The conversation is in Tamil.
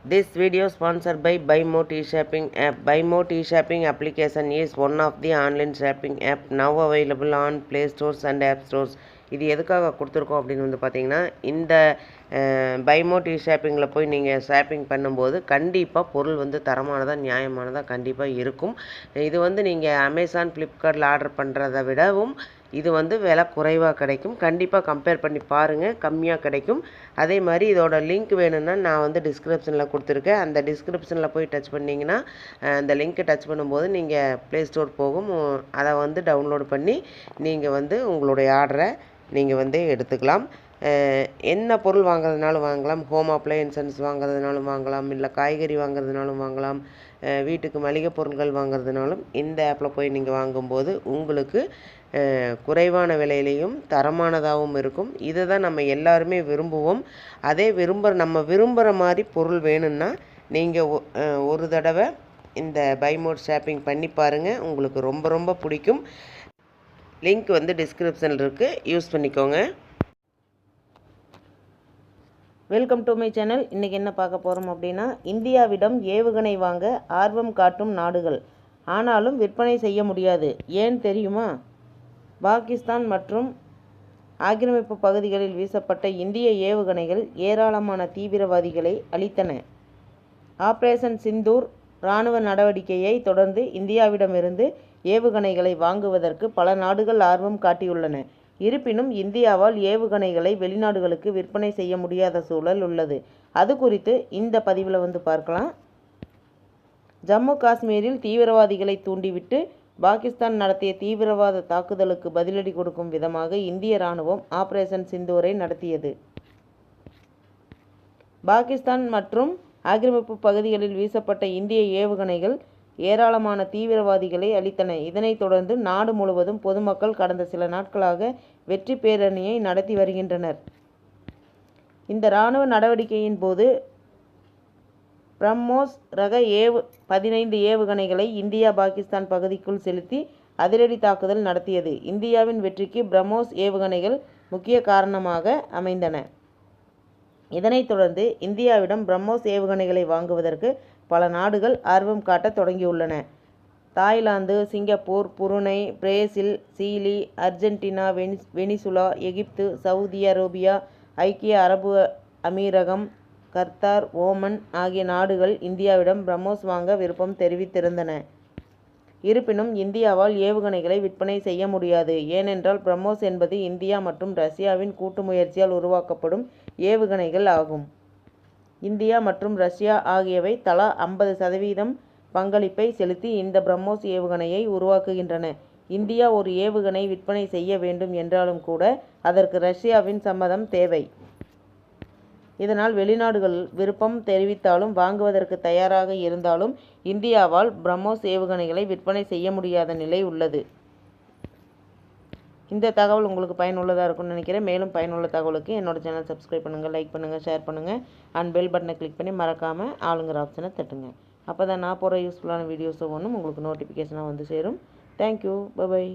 This video sponsored by BuyMo T-Shopping app. BuyMo T-Shopping application is one of the online shopping app now available on Play Stores and App Stores. இது எதுக்காக கொடுத்துருக்கோம் அப்படின்னு வந்து பார்த்தீங்கன்னா, இந்த BuyMo T-Shoppingல போய் நீங்கள் ஷாப்பிங் பண்ணும்போது கண்டிப்பாக பொருள் வந்து தரமானதாக நியாயமானதாக கண்டிப்பாக இருக்கும். இது வந்து நீங்கள் அமேசான் ஃப்ளிப்கார்ட்டில் ஆர்டர் பண்ணுறதை விடவும் இது வந்து விலை குறைவாக கிடைக்கும். கண்டிப்பாக கம்பேர் பண்ணி பாருங்கள், கம்மியாக கிடைக்கும். அதே மாதிரி இதோட லிங்க் வேணும்னா நான் வந்து டிஸ்கிரிப்ஷனில் கொடுத்துருக்கேன். அந்த டிஸ்கிரிப்ஷனில் போய் டச் பண்ணிங்கன்னா அந்த லிங்க்கை டச் பண்ணும்போது நீங்கள் ப்ளே ஸ்டோர் போகும். அதை வந்து டவுன்லோட் பண்ணி நீங்கள் வந்து உங்களுடைய ஆர்டரை நீங்கள் வந்து எடுத்துக்கலாம். என்ன பொருள் வாங்குறதுனாலும் வாங்கலாம். ஹோம் அப்ளையன்சஸ் வாங்குறதுனாலும் வாங்கலாம், இல்லை காய்கறி வாங்குறதுனாலும் வாங்கலாம், வீட்டுக்கு மளிகை பொருட்கள் வாங்குறதுனாலும் இந்த ஆப்பில் போய் நீங்கள் வாங்கும்போது உங்களுக்கு குறைவான விலையிலையும் தரமானதாகவும் இருக்கும். இதை தான் நம்ம எல்லாருமே விரும்புவோம். அதே நம்ம விரும்புகிற மாதிரி பொருள் வேணும்னா நீங்கள் ஒரு தடவை இந்த BuyMo ஷாப்பிங் பண்ணி பாருங்கள், உங்களுக்கு ரொம்ப ரொம்ப பிடிக்கும். லிங்க் வந்து டிஸ்கிரிப்ஷனில் இருக்குது, யூஸ் பண்ணிக்கோங்க. Welcome to my channel. இன்றைக்கி என்ன பார்க்க போகிறோம் அப்படின்னா, இந்தியாவிடம் ஏவுகணை வாங்க ஆர்வம் காட்டும் நாடுகள், ஆனாலும் விற்பனை செய்ய முடியாது, ஏன் தெரியுமா? பாகிஸ்தான் மற்றும் ஆக்கிரமிப்பு பகுதிகளில் வீசப்பட்ட இந்திய ஏவுகணைகள் ஏராளமான தீவிரவாதிகளை அழித்தன. ஆபரேஷன் சிந்தூர் இராணுவ நடவடிக்கையை தொடர்ந்து இந்தியாவிடமிருந்து ஏவுகணைகளை வாங்குவதற்கு பல நாடுகள் ஆர்வம் காட்டியுள்ளன. இருப்பினும் இந்தியாவால் ஏவுகணைகளை வெளிநாடுகளுக்கு விற்பனை செய்ய முடியாத சூழல் உள்ளது. அது குறித்து இந்த பதிவில் வந்து பார்க்கலாம். ஜம்மு காஷ்மீரில் தீவிரவாதிகளை தூண்டிவிட்டு பாகிஸ்தான் நடத்திய தீவிரவாத தாக்குதலுக்கு பதிலடி கொடுக்கும் விதமாக இந்திய இராணுவம் ஆபரேஷன் சிந்தூரை நடத்தியது. பாகிஸ்தான் மற்றும் ஆக்கிரமிப்பு பகுதிகளில் வீசப்பட்ட இந்திய ஏவுகணைகள் ஏராளமான தீவிரவாதிகளை அழித்தன. இதனைத் தொடர்ந்து நாடு முழுவதும் பொதுமக்கள் கடந்த சில நாட்களாக வெற்றி பேரணியை நடத்தி வருகின்றனர். இந்த இராணுவ நடவடிக்கையின் போது பிரம்மோஸ் ரக 15 ஏவுகணைகளை இந்தியா பாகிஸ்தான் பகுதிக்குள் செலுத்தி அதிரடி தாக்குதல் நடத்தியது. இந்தியாவின் வெற்றிக்கு பிரம்மோஸ் ஏவுகணைகள் முக்கிய காரணமாக அமைந்தன. இதனைத் தொடர்ந்து இந்தியாவிடம் பிரம்மோஸ் ஏவுகணைகளை வாங்குவதற்கு பல நாடுகள் ஆர்வம் காட்ட தொடங்கியுள்ளன. Thailand, Singapore, புருனை, Brazil, சீலி, Argentina, Venezuela, எகிப்து, சவுதி அரேபியா, ஐக்கிய அரபு அமீரகம், கத்தார், ஓமன் ஆகிய நாடுகள் இந்தியாவிடம் பிரம்மோஸ் வாங்க விருப்பம் தெரிவித்திருந்தன. இருப்பினும் இந்தியாவால் ஏவுகணைகளை விற்பனை செய்ய முடியாது. ஏனென்றால் பிரம்மோஸ் என்பது இந்தியா மற்றும் ரஷ்யாவின் கூட்டு முயற்சியால் உருவாக்கப்படும் ஏவுகணைகள் ஆகும். இந்தியா மற்றும் ரஷ்யா ஆகியவை தலா 50% பங்களிப்பை செலுத்தி இந்த பிரம்மோஸ் ஏவுகணையை உருவாக்குகின்றன. இந்தியா ஒரு ஏவுகணை விற்பனை செய்ய வேண்டும் என்றாலும் கூட அதற்கு ரஷ்யாவின் சம்மதம் தேவை. இதனால் வெளிநாடுகள் விருப்பம் தெரிவித்தாலும் வாங்குவதற்கு தயாராக இருந்தாலும் இந்தியாவால் பிரம்மோஸ் ஏவுகணைகளை விற்பனை செய்ய முடியாத நிலை உள்ளது. இந்த தகவல் உங்களுக்கு பயனுள்ளதாக இருக்கும்னு நினைக்கிறேன். மேலும் பயனுள்ள தகவலுக்கு என்னோட சேனல் சப்ஸ்கிரைப் பண்ணுங்கள், லைக் பண்ணுங்கள், ஷேர் பண்ணுங்கள் அண்ட் பெல் பட்டனை கிளிக் பண்ணி மறக்காமல் ஆளுங்கிற ஆப்ஷனை தட்டுங்க. அப்போ தான் நான் போகிற யூஸ்ஃபுல்லான வீடியோஸ் ஒன்றும் உங்களுக்கு நோட்டிஃபிகேஷனாக வந்து சேரும். Thank you, by.